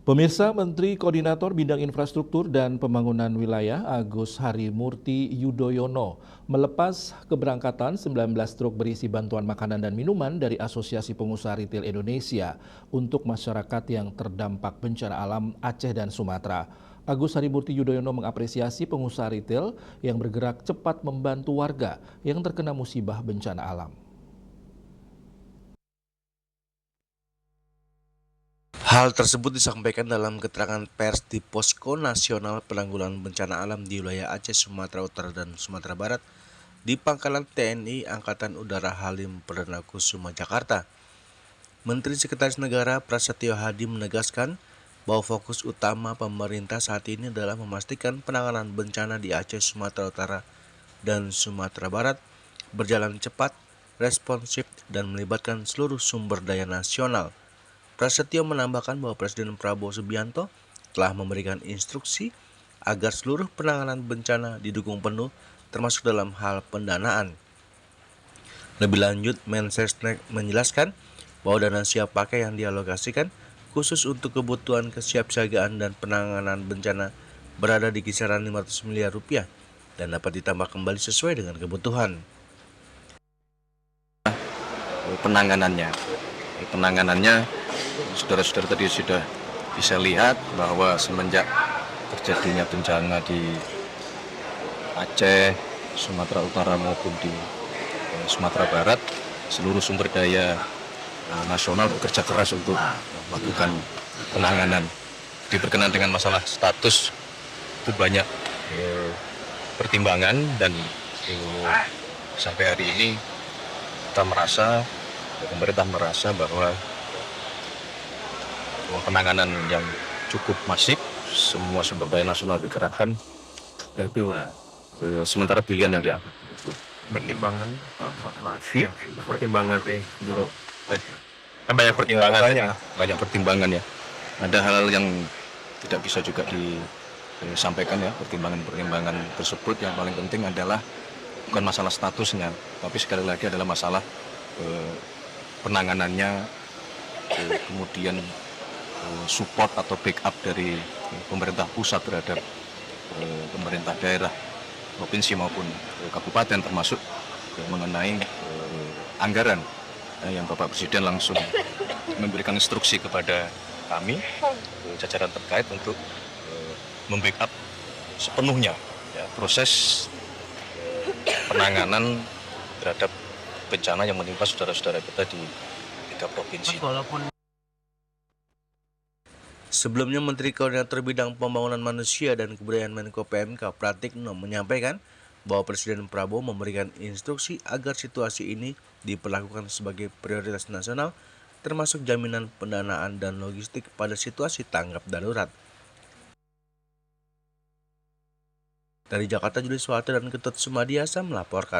Pemirsa, Menteri Koordinator Bidang Infrastruktur dan Pembangunan Wilayah Agus Harimurti Yudhoyono melepas keberangkatan 19 truk berisi bantuan makanan dan minuman dari Asosiasi Pengusaha Retail Indonesia untuk masyarakat yang terdampak bencana alam Aceh dan Sumatera. Agus Harimurti Yudhoyono mengapresiasi pengusaha retail yang bergerak cepat membantu warga yang terkena musibah bencana alam. Hal tersebut disampaikan dalam keterangan pers di Posko Nasional Penanggulangan Bencana Alam di wilayah Aceh, Sumatera Utara, dan Sumatera Barat di Pangkalan TNI Angkatan Udara Halim Perdana Kusuma, Jakarta. Menteri Sekretaris Negara Prasetyo Hadi menegaskan bahwa fokus utama pemerintah saat ini adalah memastikan penanganan bencana di Aceh, Sumatera Utara, dan Sumatera Barat berjalan cepat, responsif, dan melibatkan seluruh sumber daya nasional. Prasetyo menambahkan bahwa Presiden Prabowo Subianto telah memberikan instruksi agar seluruh penanganan bencana didukung penuh, termasuk dalam hal pendanaan. Lebih lanjut, Mensesnek menjelaskan bahwa dana siap pakai yang dialokasikan khusus untuk kebutuhan kesiapsiagaan dan penanganan bencana berada di kisaran 500 miliar rupiah dan dapat ditambah kembali sesuai dengan kebutuhan. Penanganannya saudara-saudara tadi sudah bisa lihat bahwa semenjak terjadinya bencana di Aceh, Sumatera Utara maupun di Sumatera Barat, seluruh sumber daya nasional bekerja keras untuk melakukan penanganan. Berkenaan dengan masalah status itu banyak pertimbangan dan sampai hari ini pemerintah merasa bahwa penanganan yang cukup masif, semua sumber daya nasional dikerahkan, itu sementara pilihan yang diambil. Banyak pertimbangan ya. Ada hal yang tidak bisa juga disampaikan ya, pertimbangan tersebut. Yang paling penting adalah bukan masalah statusnya, tapi sekali lagi adalah masalah penanganannya, kemudian support atau backup dari pemerintah pusat terhadap pemerintah daerah, provinsi maupun kabupaten, termasuk mengenai anggaran yang Bapak Presiden langsung memberikan instruksi kepada kami, jajaran terkait untuk membackup sepenuhnya ya, proses penanganan terhadap bencana yang menimpa saudara-saudara kita di 3 provinsi. Sebelumnya, Menteri Koordinator Bidang Pembangunan Manusia dan Kebudayaan Menko PMK Pratikno menyampaikan bahwa Presiden Prabowo memberikan instruksi agar situasi ini diperlakukan sebagai prioritas nasional, termasuk jaminan pendanaan dan logistik pada situasi tanggap darurat. Dari Jakarta, Julius Walter dan Ketut Sumadiasa melaporkan.